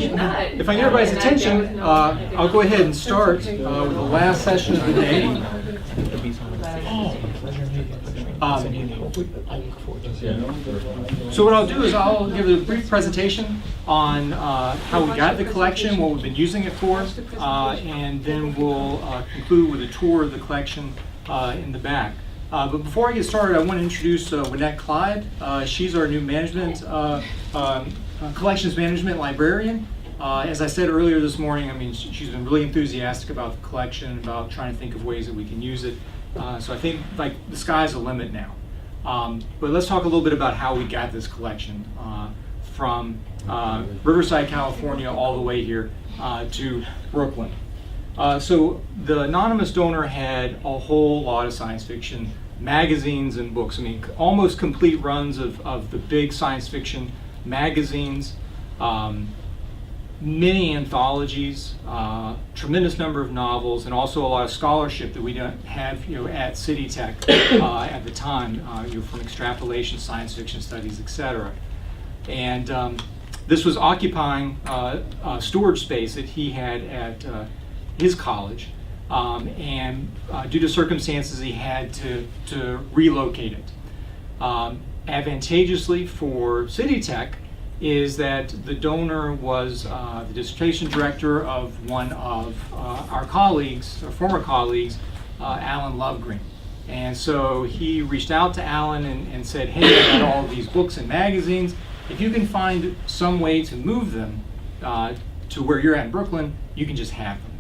if I get everybody's attention, I'll go ahead and start with the last session of the day. So what I'll do is I'll give a brief presentation on how we got the collection, what we've been using it for, and then we'll conclude with a tour of the collection in the back. But before I get started, I want to introduce Annette Clyde. She's our new collections management librarian. As I said earlier this morning, I mean, she's been really enthusiastic about the collection, about trying to think of ways that we can use it. So I think like the sky's the limit now. But let's talk a little bit about how we got this collection from Riverside, California, all the way here to Brooklyn. So the anonymous donor had a whole lot of science fiction magazines and books. I mean, almost complete runs of the big science fiction magazines, many anthologies, tremendous number of novels, and also a lot of scholarship that we don't have, at City Tech at the time, from extrapolation, science fiction studies, etc. And this was occupying storage space that he had at his college, and due to circumstances, he had to relocate it. Advantageously for City Tech is that the donor was the dissertation director of one of our colleagues, our former colleagues, Alan Lovegreen. And so he reached out to Alan and said, hey, I got all of these books and magazines. If you can find some way to move them to where you're at in Brooklyn, you can just have them.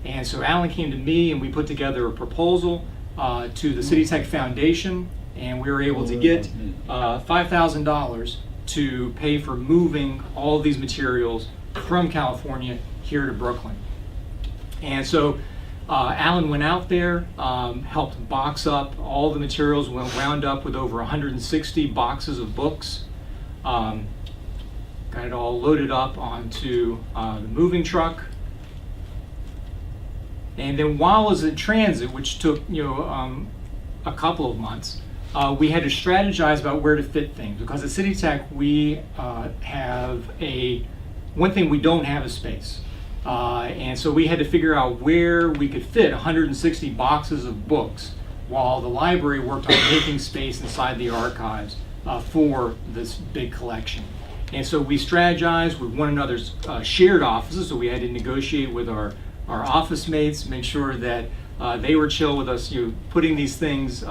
And so Alan came to me and we put together a proposal to the City Tech Foundation, and we were able to get $5,000 to pay for moving all of these materials from California here to Brooklyn. And so Alan went out there, helped box up all the materials, wound up with over 160 boxes of books, got it all loaded up onto the moving truck. And then while I was in transit, which took a couple of months, we had to strategize about where to fit things, because at City Tech we have one thing we don't have is space, and so we had to figure out where we could fit 160 boxes of books while the library worked on making space inside the archives for this big collection. And so we strategized with one another's shared offices, so we had to negotiate with our office mates, make sure that they were chill with us, putting these things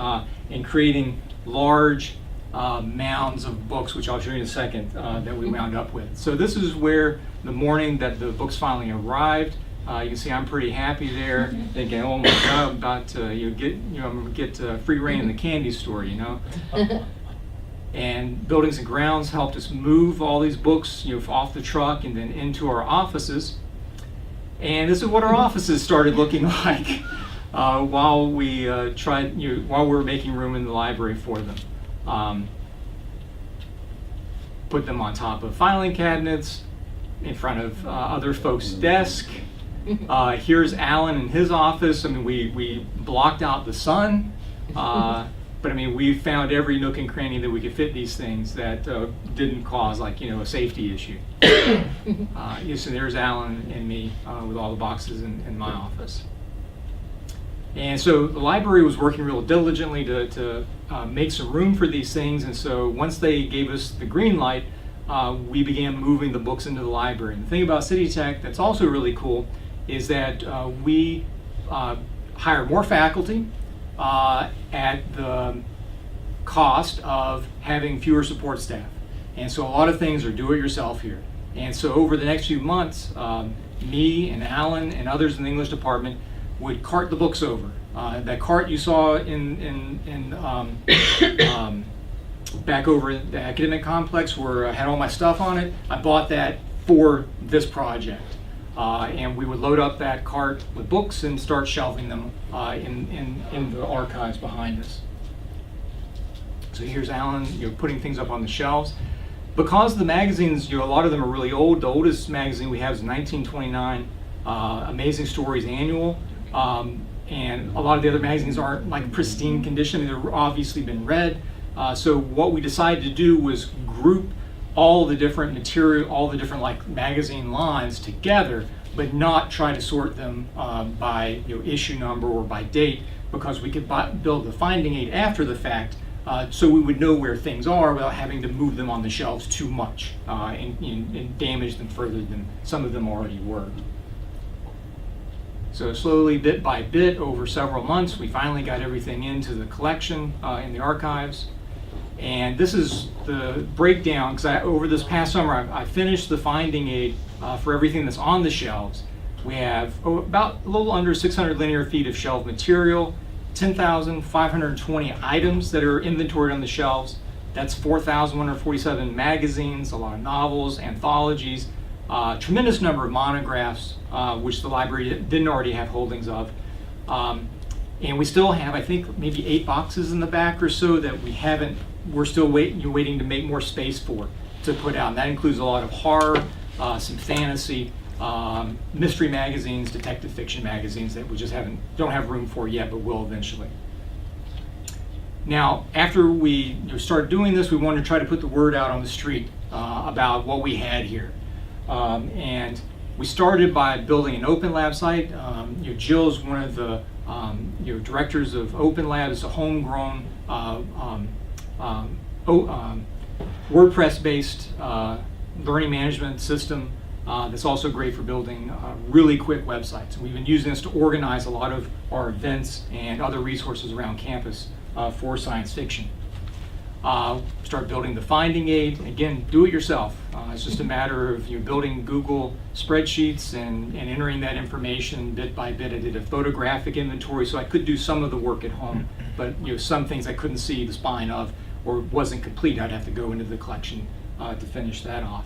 and creating large mounds of books, which I'll show you in a second, that we wound up with. So this is where the morning that the books finally arrived. You can see I'm pretty happy there, thinking, oh my God, I'm about to I'm gonna get free reign in the candy store, And Buildings and Grounds helped us move all these books, off the truck and then into our offices. And this is what our offices started looking like while we while we were making room in the library for them. Put them on top of filing cabinets, in front of other folks' desk. Here's Alan in his office. I mean, we blocked out the sun, but I mean, we found every nook and cranny that we could fit these things that didn't cause a safety issue. So there's Alan and me with all the boxes in my office. And so the library was working real diligently to make some room for these things. And so once they gave us the green light, we began moving the books into the library. And the thing about City Tech that's also really cool is that we hire more faculty at the cost of having fewer support staff. And so a lot of things are do-it-yourself here. And so over the next few months, me and Alan and others in the English department would cart the books over. That cart you saw back over at the academic complex where I had all my stuff on it, I bought that for this project. And we would load up that cart with books and start shelving them in the archives behind us. So here's Alan, putting things up on the shelves. Because the magazines, a lot of them are really old. The oldest magazine we have is 1929, Amazing Stories Annual, and a lot of the other magazines aren't like pristine condition. They've obviously been read. So what we decided to do was group all the different material, all the different like magazine lines together, but not try to sort them by issue number or by date, because we could build the finding aid after the fact, so we would know where things are without having to move them on the shelves too much and damage them further than some of them already were. So slowly, bit by bit, over several months, we finally got everything into the collection in the archives. And this is the breakdown, because over this past summer, I finished the finding aid for everything that's on the shelves. We have about a little under 600 linear feet of shelf material, 10,520 items that are inventoried on the shelves. That's 4,147 magazines, a lot of novels, anthologies, tremendous number of monographs, which the library didn't already have holdings of. And we still have, I think, maybe 8 boxes in the back or so that we're still waiting to make more space for, to put out. And that includes a lot of horror, some fantasy, mystery magazines, detective fiction magazines that we just don't have room for yet, but will eventually. Now, after we started doing this, we wanted to try to put the word out on the street about what we had here. And we started by building an Open Lab site. Jill's one of the directors of Open Lab. It's a homegrown WordPress-based learning management system that's also great for building really quick websites. We've been using this to organize a lot of our events and other resources around campus for science fiction. Start building the finding aid. Again, do it yourself. It's just a matter of building Google spreadsheets and entering that information bit by bit. I did a photographic inventory, so I could do some of the work at home, but some things I couldn't see the spine of or wasn't complete. I'd have to go into the collection to finish that off.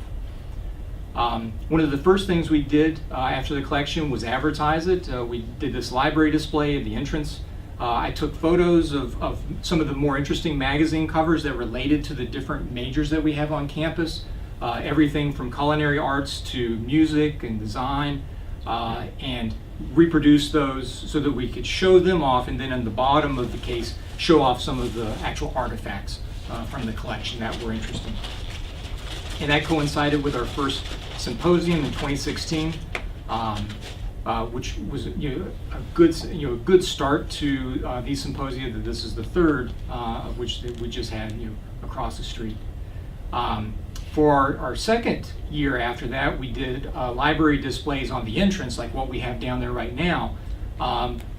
One of the first things we did after the collection was advertise it. We did this library display at the entrance. I took photos of some of the more interesting magazine covers that related to the different majors that we have on campus. Everything from culinary arts to music and design, and reproduced those so that we could show them off, and then in the bottom of the case, show off some of the actual artifacts from the collection that were interesting. And that coincided with our first symposium in 2016. Which was a good start to these symposia. This is the third of which we just had across the street. For our second year after that, we did library displays on the entrance, like what we have down there right now.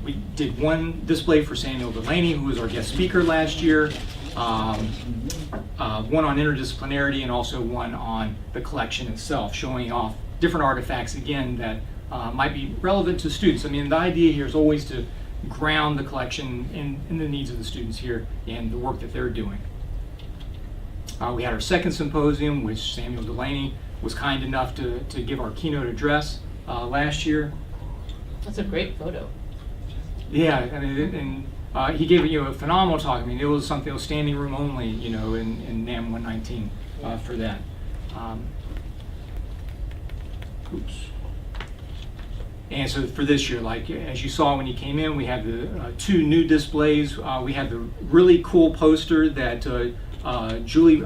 We did one display for Samuel Delaney, who was our guest speaker last year, one on interdisciplinarity, and also one on the collection itself, showing off different artifacts, again, that might be relevant to students. I mean, the idea here is always to ground the collection in the needs of the students here and the work that they're doing. We had our second symposium, which Samuel Delaney was kind enough to give our keynote address last year. That's a great photo. Yeah, I mean, and he gave a phenomenal talk. I mean, it was something, it was standing room only, in NAM 119 for that. Oops. And so for this year, like as you saw when you came in, we have the 2 new displays. We have the really cool poster that Julie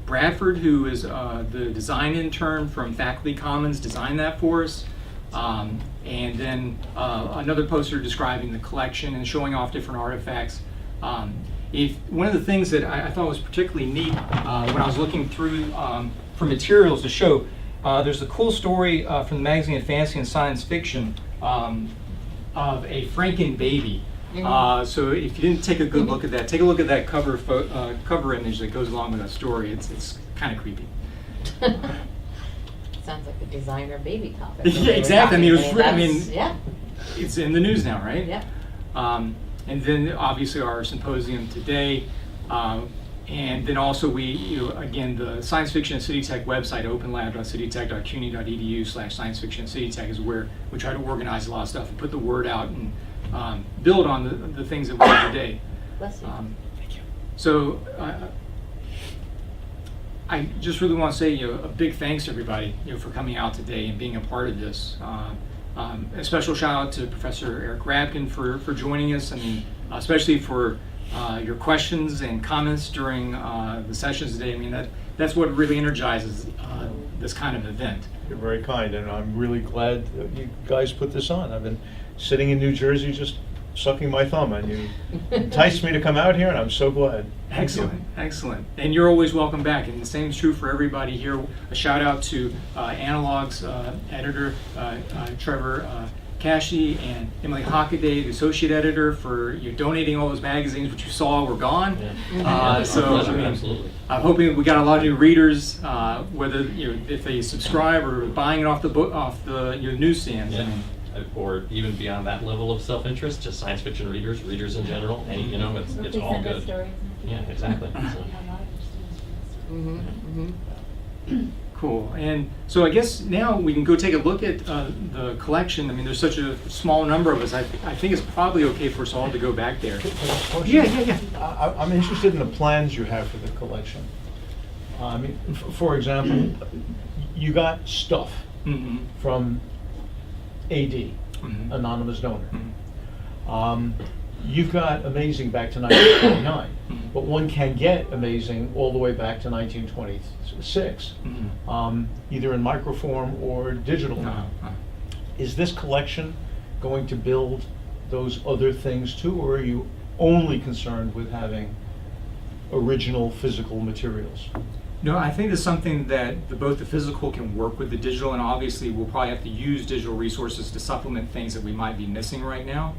Bradford, who is the design intern from Faculty Commons, designed that for us. And then another poster describing the collection and showing off different artifacts. One of the things that I thought was particularly neat when I was looking through for materials to show, there's a cool story from the magazine of Fantasy and Science Fiction of a Franken baby. So if you didn't take a good look at that, take a look at that cover image that goes along with that story. It's kind of creepy. Sounds like a designer baby topic. Yeah, exactly. Yeah. It's in the news now, right? Yeah. And then obviously our symposium today. And then also again, the Science Fiction at City Tech website, openlab.citytech.cuny.edu/science fiction at City Tech, is where we try to organize a lot of stuff and put the word out and build on the things that we do today. Bless you. Thank you. So I just really want to say a big thanks to everybody for coming out today and being a part of this. A special shout out to Professor Eric Rabkin for joining us. I mean, especially for your questions and comments during the sessions today. I mean, that's what really energizes this kind of event. You're very kind, and I'm really glad that you guys put this on. I've been sitting in New Jersey just sucking my thumb, and you enticed me to come out here, and I'm so glad. Thank Excellent, you. excellent. And you're always welcome back. And the same is true for everybody here. A shout out to Analog's editor, Trevor Cashy, and Emily Hockaday, the associate editor, for you donating all those magazines which you saw were gone. Yeah. So Pleasure, I mean, absolutely. I'm hoping we got a lot of new readers, whether if they subscribe or buying it off the newsstands. I Yeah. mean, Or even beyond that level of self-interest, just science fiction readers in general, and it's all good. Yeah, exactly. So, Cool. And so I guess now we can go take a look at the collection. I mean, there's such a small number of us. I think it's probably okay for us all to go back there. Yeah. I'm interested in the plans you have for the collection. I mean, for example, you got stuff Mm-hmm. from AD, Mhm. anonymous donor. Mhm. You've got amazing back to 1929, Mhm. but one can get amazing all the way back to 1926, Mhm. either in microform or digital. Uh-huh. Is this collection going to build those other things too, or are you only concerned with having original physical materials? No, I think it's something that both the physical can work with the digital, and obviously we'll probably have to use digital resources to supplement things that we might be missing right now.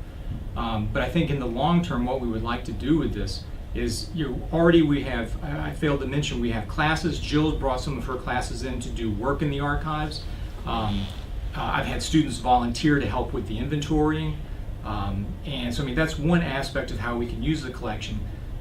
But I think in the long term, what we would like to do with this is, already we have, I failed to mention, we have classes. Jill's brought some of her classes in to do work in the archives. I've had students volunteer to help with the inventorying. And so, I mean, that's one aspect of how we can use the collection.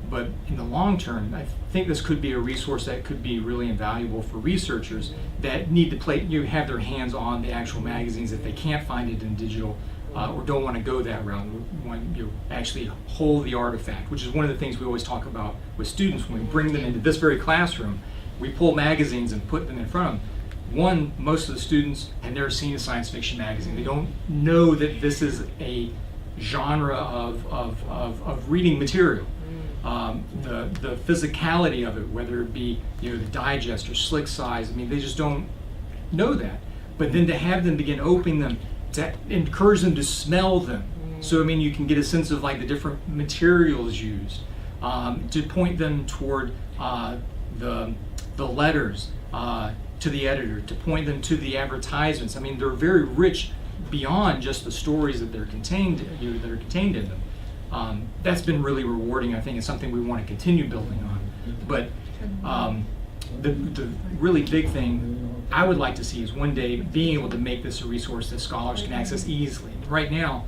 But in the long term, I think this could be a resource that could be really invaluable for researchers that need to have their hands on the actual magazines if they can't find it in digital, or don't want to go that route. We want actually hold the artifact, which is one of the things we always talk about with students when we bring them into this very classroom. We pull magazines and put them in front of them. One, most of the students have never seen a science fiction magazine. They don't know that this is a genre of reading material. The physicality of it, whether it be the digest or slick size, I mean, they just don't know that. But then to have them begin opening them, to encourage them to smell them, so I mean, you can get a sense of like the different materials used, to point them toward the letters to the editor, to point them to the advertisements. I mean, they're very rich beyond just the stories that they're contained in them. That's been really rewarding. I think it's something we want to continue building on. But the really big thing I would like to see is one day being able to make this a resource that scholars can access easily. Right now,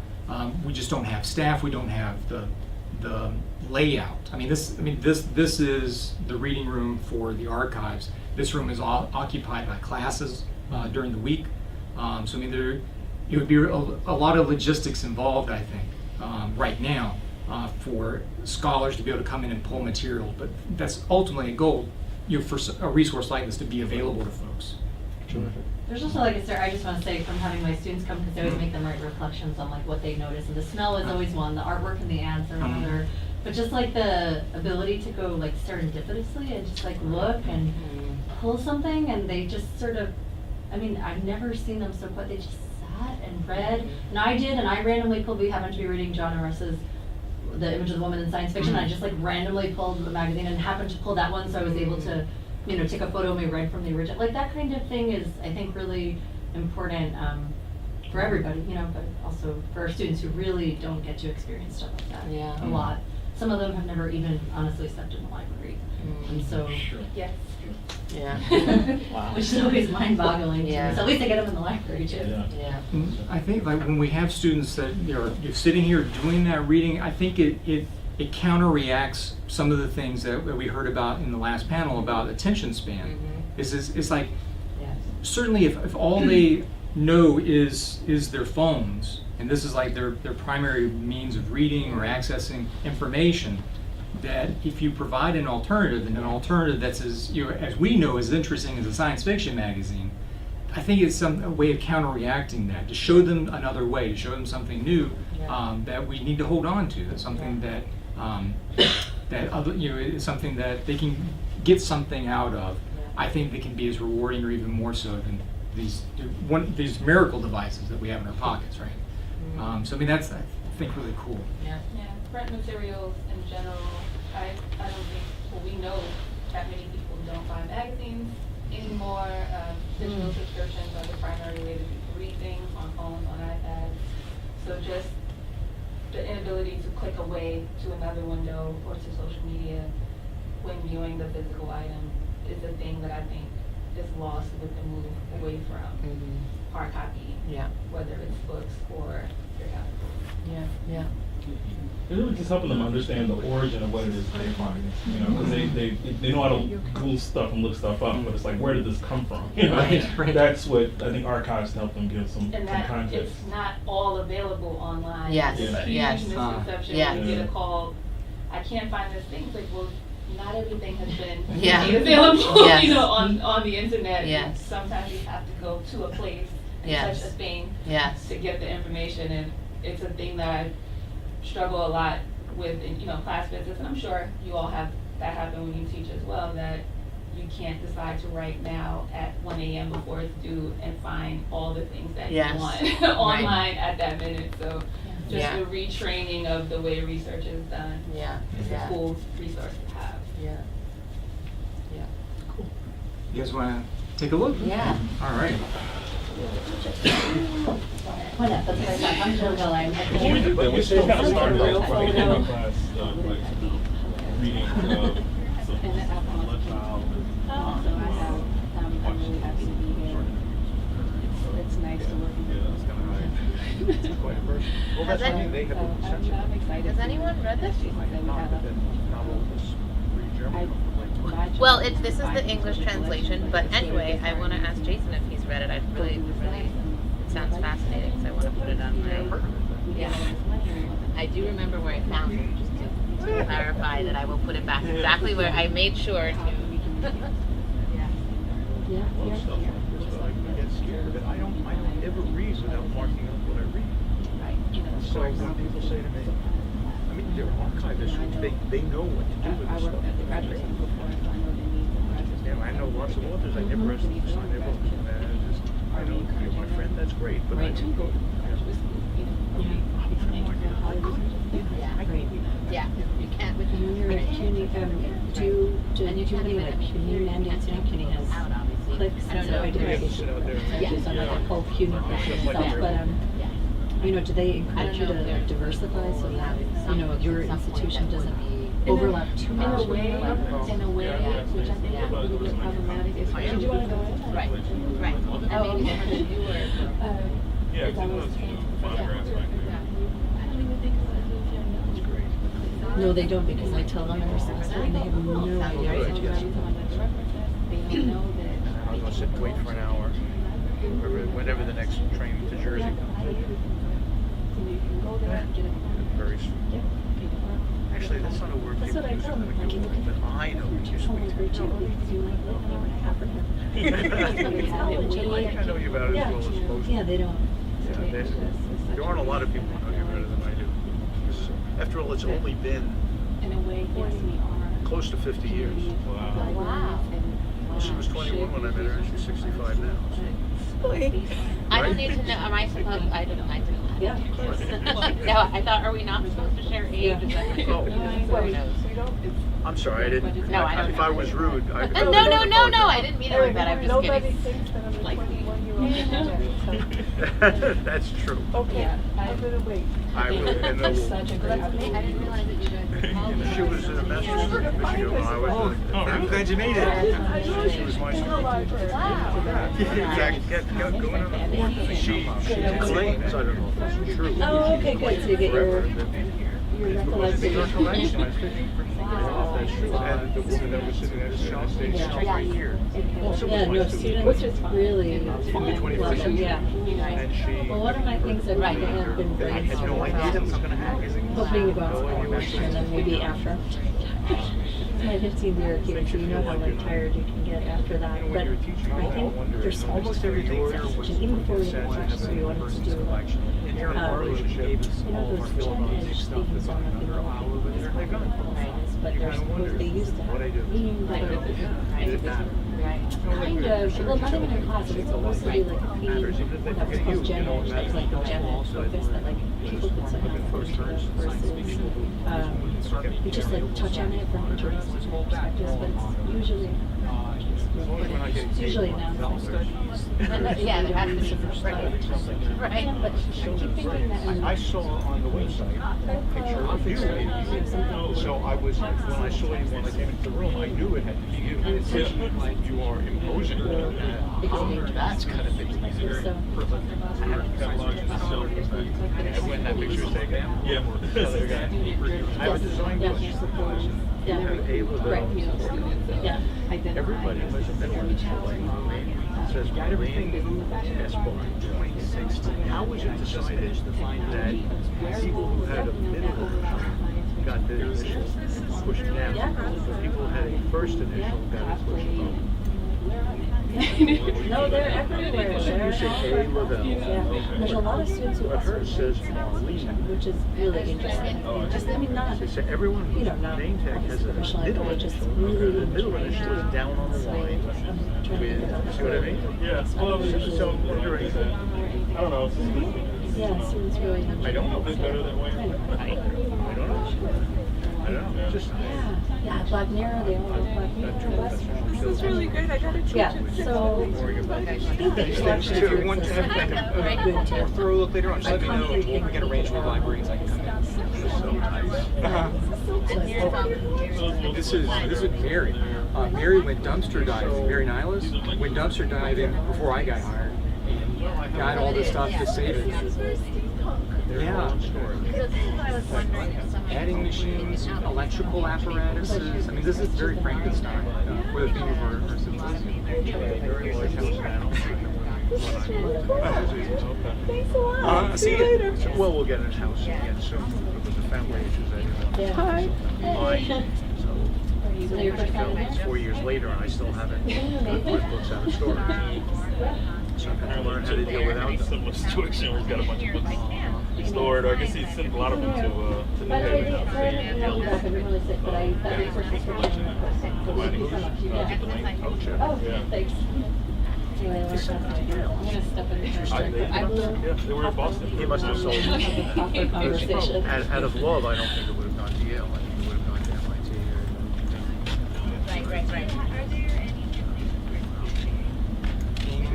we just don't have staff. We don't have the layout. I mean, this is the reading room for the archives. This room is occupied by classes during the week. So I mean, it would be a lot of logistics involved, I think, right now, for scholars to be able to come in and pull material. But that's ultimately a goal, for a resource like this to be available to folks. Terrific. There's also, like, I just want to say, from having my students come, because I always make them write reflections on like what they notice, and the smell is always one, the artwork and the ads are another, but just like the ability to go like serendipitously and just like look and pull something, and they just sort of, I mean, I've never seen them so quick. They just sat and read, and I randomly pulled, we happened to be reading John Norris's The Image of the Woman in Science Fiction, and I just like randomly pulled the magazine and happened to pull that one, so I was able to take a photo of me right from the original. Like that kind of thing is, I think, really important for everybody, but also for our students who really don't get to experience stuff like that Yeah. a lot. Some of them have never even honestly stepped in the library. And so, yes. Yeah. Wow. Which is always mind-boggling to Yeah. me. So at least I get them in the library too. Yeah. Yeah. I think like when we have students that you're sitting here doing that reading, I think it counterreacts some of the things that we heard about in the last panel about attention span. It's like, Yes. certainly if all they know is their phones, and this is like their primary means of reading or accessing information, that if you provide an alternative, and an alternative that's as we know, as interesting as a science fiction magazine, I think it's a way of counterreacting that, to show them another way, to show them something new, Yeah. that we need to hold on to. That's something that that other, is something that they can get something out of. I think that can be as rewarding or even more so than these miracle devices that we have in our pockets, right? So I mean, that's, I think, really cool. Yeah. Yeah, print materials in general, I don't think, well, we know that many people don't buy magazines anymore. Digital subscriptions are the primary way to read things on phones, on iPads. So just the inability to click away to another window or to social media when viewing the physical item is the thing that I think is lost with the move away from hard copy, Yeah. whether it's books or periodicals. Yeah. It's really just helping them understand the origin of what it is they find, because they know how to Google stuff and look stuff up, but it's like, where did this come from? Right. That's what I think archives help them give some And that context. it's not all available online. Yes, It's a huge yes. misconception Yes. when you get a call, I can't find this thing. It's like, well, not everything has been Yeah. made available, Yes. on the internet. Yes. Sometimes you have to go to a place and Yes. touch a thing Yes. to get the information, and it's a thing that I struggle a lot with in, class visits, and I'm sure you all have that happen when you teach as well, that you can't decide to write now at 1 a.m. before it's due and find all the things that Yes. you want Right. online at that minute. So just Yeah. the retraining of the way research is done Yeah. is Yeah. a cool resource to have. Yeah. You guys want to take a look? Yeah. All right. I'm Jill Belli. But we still kind of started off by the end of class, reading I'm really happy to be here. It's nice to work with you. Well, Has that's any- something they have a sense of. I'm excited. Has anyone read this? Not that novel was pretty German. Well, this is the English translation, but anyway, I want to ask Jason if he's read it. It sounds fascinating, so I want to put it on my. Yeah. I do remember where I found it, just to clarify that I will put it back exactly where I made sure to. Most stuff like this, but I get scared of it. I don't ever read without marking up what I read. So when people say to me, I mean, they're archivists, they know what to do with this stuff. Yeah, I know lots of authors, I never asked them to sign their books. I know you're my friend, that's great, but I do go. Yeah, you can't with When you're at CUNY, do you have any like CUNY mandates? CUNY has clicks, I don't so know. I do Yeah, like sit out there. pages on like a whole CUNY stuff, but do they encourage you to diversify so that your institution doesn't overlap too much? In a way, which I think is a little bit problematic. Did you want to go in? Right. I mean, you were. Yeah, it's No, they don't, because I tell them every semester and they have no idea what to do. They don't know that. I'm gonna sit and wait for an hour, whenever the next train to Jersey comes. Very sweet. Actually, that's not a word That's people what I use tell them. when you but I know you're sweet. I know you about it as well as most. Yeah, they don't. Yeah, there aren't a lot of people who know you better than I do. 'Cause after all, it's only been In a way, yes, we are. close to 50 years. Wow. Well, she was 21 when I met her, and she's 65 now. I don't need to know. Am I supposed? I didn't. Yeah, of course. No, I thought. Are we not supposed to share age? Yeah. Is that Oh. Who knows? I'm sorry, I didn't. No, I don't If know. I was rude, I. No. I didn't mean it like that. I'm just kidding. thinks that I'm a Like- 21-year-old. That's true. Okay, I'm gonna wait. I will, and then we'll. Such a great I didn't realize that you guys. She was in a master's degree in Michigan when I was. I'm glad you made it. She was my In the library. Wow. In fact, going on. She claims, I don't know if that's true. Oh, okay, good. So you get your recollection. That's true. And the woman that was sitting at the shop stayed right here. Also Yeah, no, was students really the 21st century. yeah. And she. Well, one of my things I've been I had no brainstorming idea that about, was going to happen. hoping to go on scholarship next year and then maybe after. It's my 15th year here, so you know how like tired you can get after that. But I think there's so much to do in such, even before we even teach, so we wanted to do those 10-edge speaking don't know if you know this part of this, but there's they used to have What I do. like Did it matter? kind of, well, not even in class, it was supposed to be like a theme that was called gender, that was like the gender focus that like people could sign up for versus we just like touch on it from interdisciplinary perspectives, but it's usually now. Yeah, there has to be. Right. But I keep thinking that I saw on the website a picture of you. So I was, when I saw you when I came into the room, I knew it had to be you. It's like you are imposing. That's kind of thing. When that picture was taken. Yeah. I have a design question. You have a Lavelle. Everybody has a middle initial. It says Marlene Esbar, 2016. How was it decided that people who had a middle initial got the initial pushed down, but people who had a first initial got it pushed up? No, they're everywhere. So you say A. Lavelle. Yeah, there's a lot of students who But also hers says Marlene. which is really interesting. Just, I mean, not, They say everyone whose name tag has a middle initial. The middle initial is down on the line with, you see what I mean? Yeah. Well, So wondering, I don't know. yeah, students really. I don't know. It's better that way. I don't know. I don't know. Just. Yeah, Black Mirror, they all have Black Mirror. This is really great. I gotta change Yeah, it. so. One time, I'll throw a look later on. Just let me know. We'll get arranged with libraries. I can come in. This is Mary. Mary went dumpster diving. Mary Niles went dumpster diving before I got hired, and got all this stuff to save it. Yeah. Adding machines, electrical apparatuses. I mean, this is very Frankenstein for the theme of our symposium. Very large house now. Thanks a lot. See you later. Well, we'll get a house again soon with the family issues that you Hi. mine. So your first time It's 4 years later and I still haven't got my books out of storage. So I'm going to learn how to deal without them. Similar situation where he's got a bunch of books stored, or I guess he sent a lot of them to New By the way, Haven. sorry, I've been really sick, but I got your first prescription. So thank you so much. Yeah. Oh, sure. Oh, Yeah. thanks. Anyway, I'm gonna step in here. I will. Yeah, they were in Boston. He must have sold it. Proper conversation. Out of love, I don't think it would have gone to Yale. I think it would have gone to MIT. Right.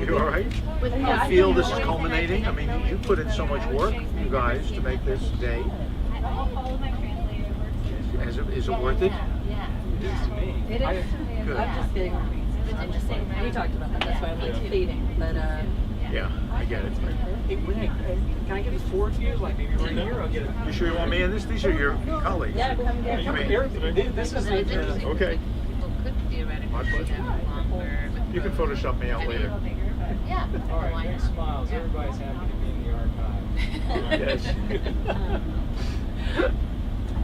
You all right? I feel this is culminating. I mean, you put in so much work, you guys, to make this day. Is it worth it? It is to me. It is. Good. I'm just kidding. I'm just saying. We talked about that. That's why I'm like fading. But Yeah, I get it. Hey, Renee, can I get a forward to you? Like maybe right here? I'll get it. You sure you want me in this? These are your colleagues. yeah, come get I mean, This is like, okay. People could theoretically My pleasure. have longer. You can Photoshop me out later. Yeah. all right, big smiles. Everybody's happy to be in the archive. Yes. I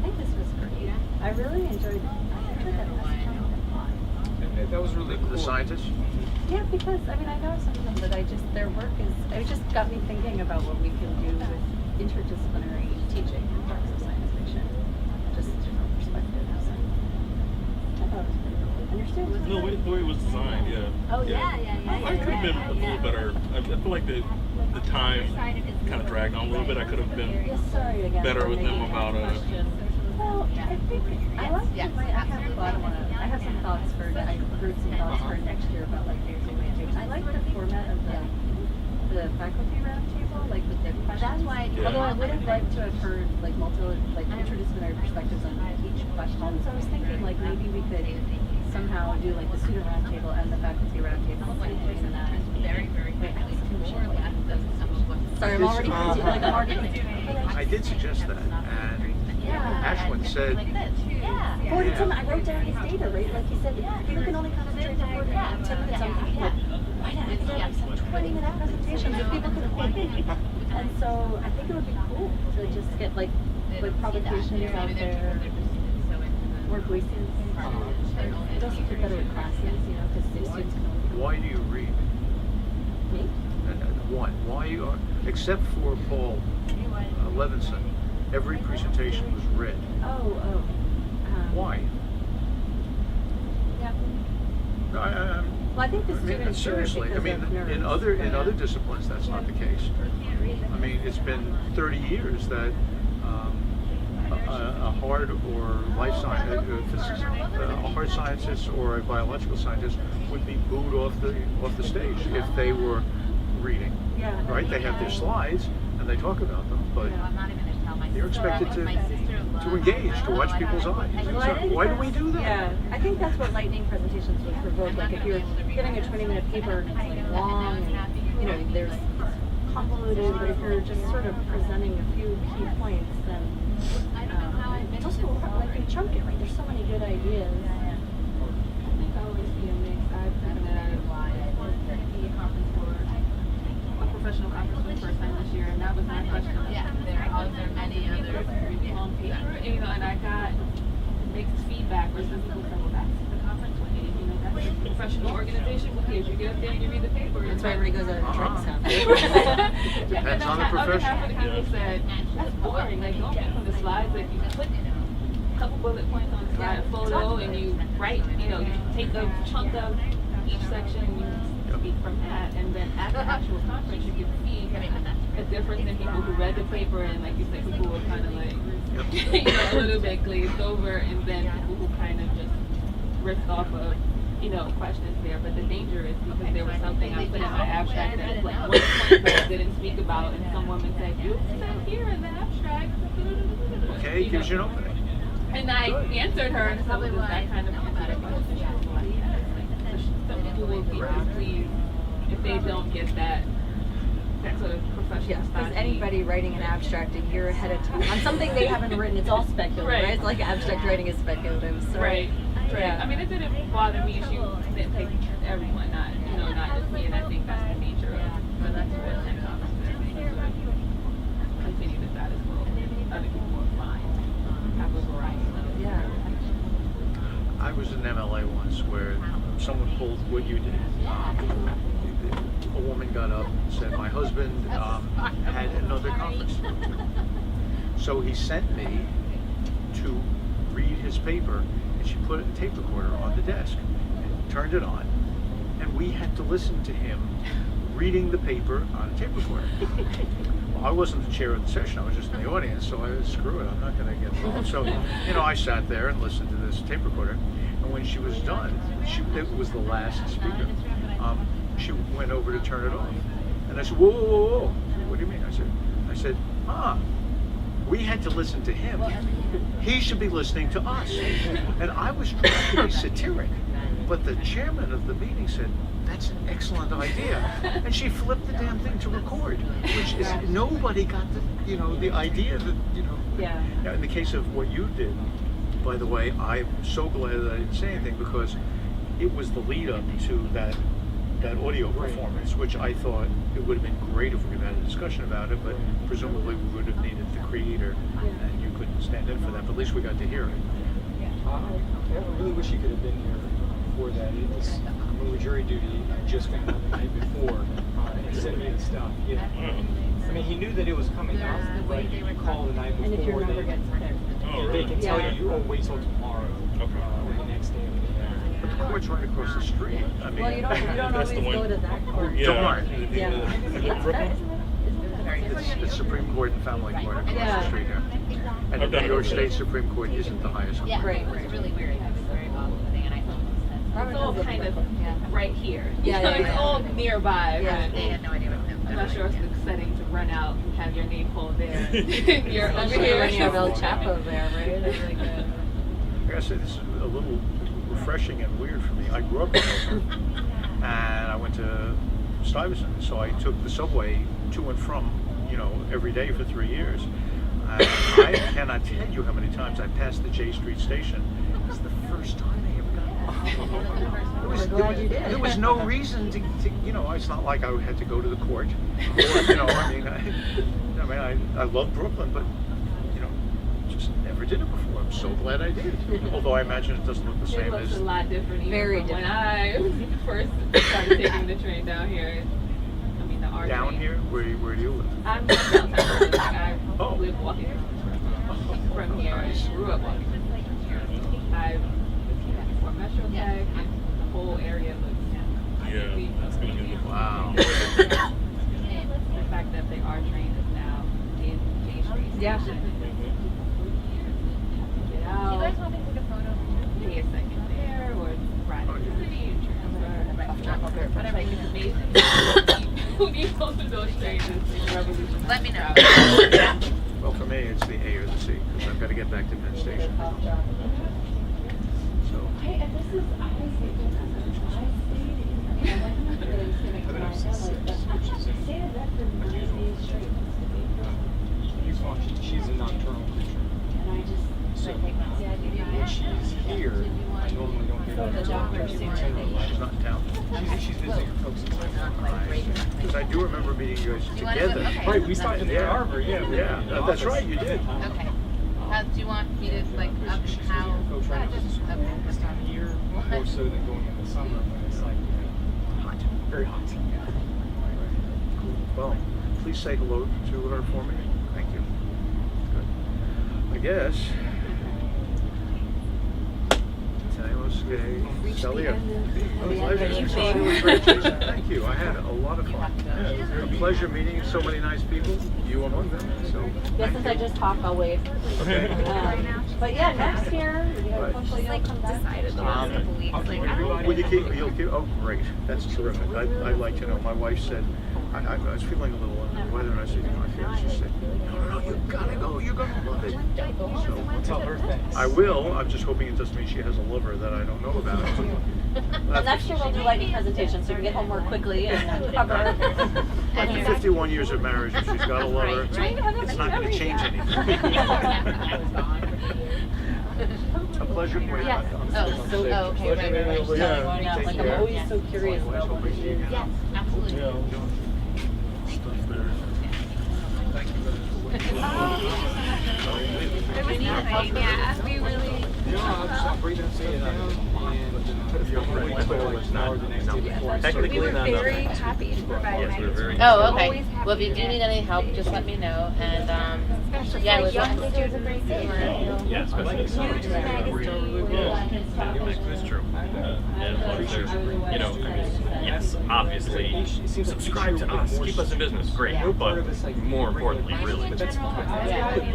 think this was great. I really enjoyed that. That was really cool. The scientists? Yeah, because I mean I know some of them, but their work is. It just got me thinking about what we can do with interdisciplinary teaching in terms of science fiction, just different perspectives. And I thought it was pretty cool. Understood? No, the way it was designed, yeah. Oh yeah. I could have been a little better. I feel like the time kind of dragged on a little bit. I could have been Yes, sorry again. better for with them making about Well, I think I like I have some thoughts for I wrote some thoughts for next year about like the I like the format of the faculty roundtable, like with the questions. Although I would have liked to have heard like interdisciplinary perspectives on each question. So I was thinking like maybe we could somehow do like the student roundtable and the faculty roundtable. And that. Very quickly. Sorry, I'm already like I'm already. I did suggest that, and Ashwin said, Well, it's I wrote down his data, right? Like he said, people can only concentrate for 10 minutes on time. Like, why not have like some 20-minute presentations if people can think? And so I think it would be cool to just get like provocations out there, more voices. It also feel better with classes, you know, because students can only come. why do you read? Me? One, why you are, except for Paul Levinson, every presentation was read. Why? Yeah. No, Well, I think the I mean, students do it seriously, I because mean, of nerves. in other disciplines, that's not the case. I mean, it's been 30 years that a hard or life science, a hard scientist or a biological scientist would be booed off the stage if they were reading. Yeah. Right? They have their slides and they talk about them, but you're expected to engage, to watch people's eyes. Well, I think Why do we that's- do that? Yeah, I think that's what lightning presentations would provoke. Like if you're giving a 20-minute paper and it's like long, and there's convoluted, but if you're just sort of presenting a few key points, then it's also like you chunk it, right? There's so many good ideas. I think I always see a mix. I've been at a conference for a professional conference for the first time this year, and that was my question. Are there many other on paper? And I got mixed feedback versus people saying, well, that's the conference we need. That's a professional organization with kids. You get up there and you read the paper. That's why everybody goes out and drinks out. Depends on the Other half profession. of the people said, that's boring. Like, don't get from the slides. Like, you put a couple bullet points on the slide, a photo, and you write, you take a chunk of each section and you speak from that. And then at the actual conference, you can see a difference in people who read the paper and, like you said, people were kind of like, a little bit glazed over, and then people who kind of just ripped off of, questions there. But the danger is because there was something I put in my abstract that like one point that I didn't speak about, and some woman said, you said here in the abstract. Okay, gives you an opening. And I answered her, and so was that kind of answer the question. She was like, yes. So some people will be displeased if they don't get that sort of professional Yeah, because style. anybody writing an abstract a year ahead of time on something they haven't written, it's all speculative, right? It's like abstract writing is speculative. So. Right. Yeah. I mean, it didn't bother me. She didn't take everyone, not just me, and I think that's the nature of the that's what that conference is. Continue the status quo. Other people are fine. Have a variety. Yeah. I was in MLA once where someone pulled what you did. A woman got up and said, my husband had another conference. So he sent me to read his paper, and she put a tape recorder on the desk and turned it on, and we had to listen to him reading the paper on a tape recorder. Well, I wasn't the chair of the session, I was just in the audience, so I said, screw it, I'm not going to get involved. So, I sat there and listened to this tape recorder, and when she was done, it was the last speaker. She went over to turn it off, and I said, whoa, whoa, whoa, whoa. What do you mean? I said, we had to listen to him. He should be listening to us. And I was trying to be satiric, but the chairman of the meeting said, that's an excellent idea. And she flipped the damn thing to record, which is, nobody got the idea that, Yeah. Now, in the case of what you did, by the way, I'm so glad that I didn't say anything, because it was the lead up to that audio performance, which I thought it would have been great if we could have had a discussion about it, but presumably we would have needed the creator, and you couldn't stand in for that, but at least we got to hear it. I really wish you could have been here for that. It was when we were jury duty, I just found out the night before, and he sent me the stuff. Yeah. I mean, he knew that it was coming out, but you call the night before. And if your number gets picked. They can tell Yeah. you, oh, wait till tomorrow, or the next day. But the court's right across the street. I mean, Well, you don't always go to that court. Darn. Yeah. It's Supreme Court and Family Court across Yeah. the street here. And the New York State Supreme Court isn't the highest court. Yeah, Right. it's really weird. It's very off-putting, and I thought It's all kind of right here. Yeah, yeah, It's yeah. all nearby. Yeah. But they had no idea what to do. I'm not sure if the setting to run out and have your name pulled there. You're over Especially here. when you have El Chapo there, right? It's like a, I gotta say, this is a little refreshing and weird for me. I grew up in Brooklyn, and I went to Stuyvesant, so I took the subway to and from, every day for 3 years. And I cannot tell you how many times I passed the J Street station. It was the first time I ever got off. There was no reason to, it's not like I had to go to the court. I love Brooklyn, but, just never did it before. I'm so glad I did. Although I imagine it doesn't look the It same looks as... a lot different even Very from when different. I first started taking the train down here. I mean, the R Down train. here? Where do you live? I'm not downtown. I Oh. live walking. from here. I grew up walking. I for Metro Tech, the whole area looks Yeah, that's gonna be good. Wow. the fact that they are trained is now in J Street. Yeah. Get Do you out, guys want me to take a photo? pay a second there, or ride to the city and transfer. Whatever. Like, it's amazing. Who needs both of those trains? It's a revolution. Let me know. Well, for me, it's the A or the C, because I've got to get back to Penn Station. So, She's a nocturnal creature. So when she's here, I normally don't get her. She's not in town. She's visiting her folks in town. Because I do remember meeting you guys You wanna go? together. Okay. Right, we stopped in the Yeah. Arbor, yeah. Yeah, that's right, you did. Okay. Do you want me to like up how? Folks right now, this time of year, more so than going in the summer when it's like, hot, very hot. Well, please say hello to her for me. Thank you. Good. I guess. Shelley, thank you. I had a lot of fun. A pleasure meeting so many nice people. You among them. So. Yeah, since I just talked, I'll wait. Okay. But yeah, next year, Right. hopefully you'll come back. Will you keep? You'll keep. Oh, great. That's terrific. I'd like to know. My wife said I was feeling a little under the weather, and I said, I feel. She said, no, you gotta go. You're gonna love it. So Tell her thanks. I will. I'm just hoping it doesn't mean she has a lover that I don't know about. Well, next year we'll do lightning presentations, so you can get home more quickly and cover. After 51 years of marriage, if she's got a lover, it's not going to change anything. A pleasure. Yes. Oh, okay, right. Yeah, Take like care. I'm always so curious about what you do. Yes, absolutely. Thank you very much. It was nice. Yeah, we really. I'll bring that stuff down and put it We were very happy to provide Yes, we're very. Oh, okay. Always happy Well, if you do to- need any help, just let me know. And yeah, it was young nice. students. Yeah, especially summer. Huge magazine. It's true. And you know, I mean, yes, obviously, subscribe to us, keep us in business, great. But more importantly, really,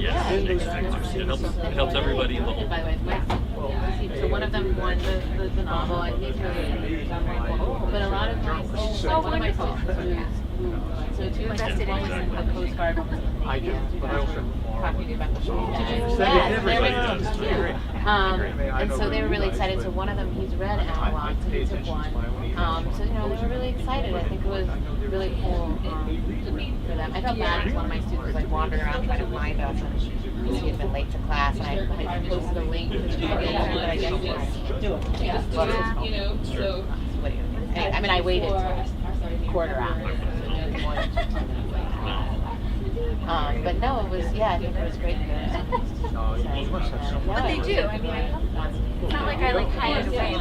yes, it helps everybody in the whole. By the way, so one of them won the novel. I think but a lot of my one of my students so two of my students, one was in the Coast Guard, one was in the I do, but I also. talking about the show. Yeah, Everybody yeah. else, yeah. And so they were really excited. So one of them, he's read Analog, so he took one. So you know, they were really excited. I think it was really cool for them. I felt bad because one of my students was like wandering around trying to find us, and because he had been late to class, and I posted a link to the page, but I guess it was You know, so. what do you think? I mean, I waited till quarter after. But no, it was, yeah, I think it was great. But they do. I mean, it's not like I like hide it away.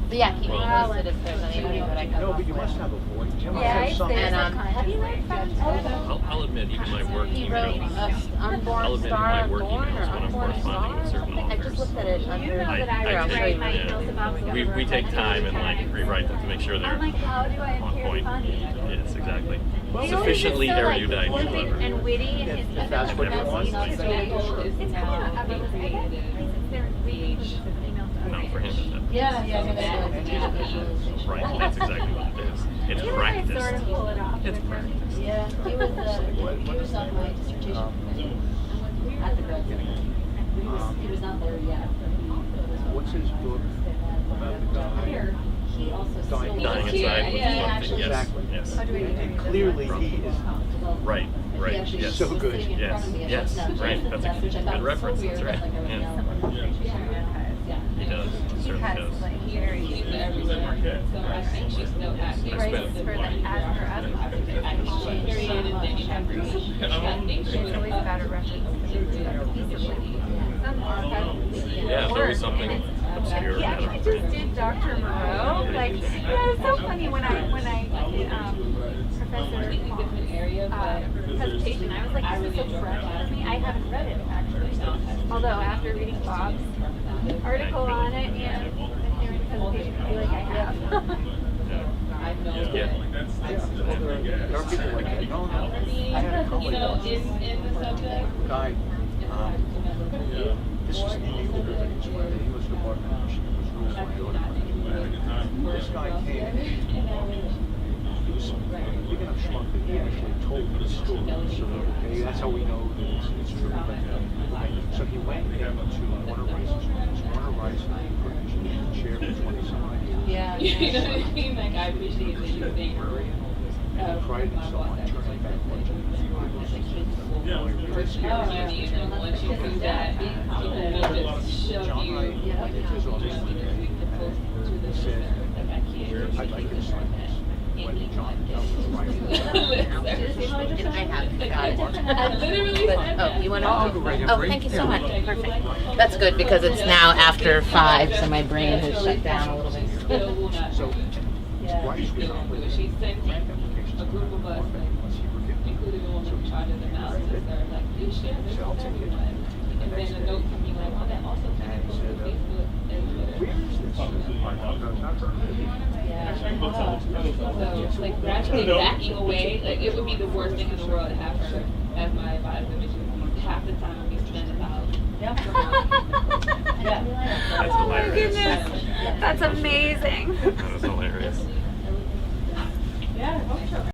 But yeah, keep me posted if there's anybody that I can. No, but you must have a voice. You must Yeah, have I'd something. say And, have you read Frankenstein? I'll admit, even my work He wrote emails. I'll Unborn admit in Star, my work Unborn, emails or when I'm Unborn corresponding with Star. certain I just authors. looked at it under. You know that I I write my take, emails about we take time and like rewrite them to make sure they're I'm like, how do I on appear point. funny? Yes, exactly. They always Sufficiently just so, like, erudite and flippant clever. and witty and If that's what you want. It's kind of they're reading No, for him. Yeah, yeah. Right, that's exactly what it is. It's practice. sort of pull it off. It's practice. Yeah, he was on my dissertation committee at the grad center. He was not there yet. What's his book about the guy? Here, he also Dying Dying inside, which is one thing, yes, Exactly. yes. And clearly he is Right, right, yes. so good. Yes, yes, right, that's a good reference, that's right, yeah. He does, he certainly does. He's everywhere. So I think she's still active. I spent- for the as for us. Period, and then you have I think she was Always got a reference. Yeah, if there was something obscure. He actually just did Dr. Moreau. Like, yeah, it's so funny when I Professor completely different area. presentation. I was like, this is so fresh to me. I haven't read it actually. Although after reading Bob's article on it and hearing the presentation, I feel like I have. Yeah. There are people like that. No, I had a colleague, guy, this was in the English department, she was rules my daughter. This guy came, he was big enough schmuck that he actually told me the story, so okay, that's how we know that it's true. So he went to Warner Rice's office. Warner Rice put his chair for 20-some years. Yeah. You know what I mean? Like, I appreciate that you think. Pride himself on turning back what you Oh, I mean, once you do that, people will just shove John you. Wright went into his office one day and said, I'd like you to sign this. When John was writing And I have got it. I literally But, said that. you want to? I'll go right in. Oh, thank you so much. Perfect. That's good because it's now after 5, so my brain has shut down a little bit. Still will not. So, Yeah. Rice was on with She sent grant applications. a group of us, Once he reviewed them. including the woman in charge of the analysis, they're like, please share this So I'll with take it. everyone. And then a note from me like, oh, that also can be posted to Facebook and Twitter. Where is this? Not her. So, like, gradually backing away, like, it would be the worst thing in the world to have her as my advisor, because half the time we spend about. That's Oh my hilarious. goodness, that's amazing. That is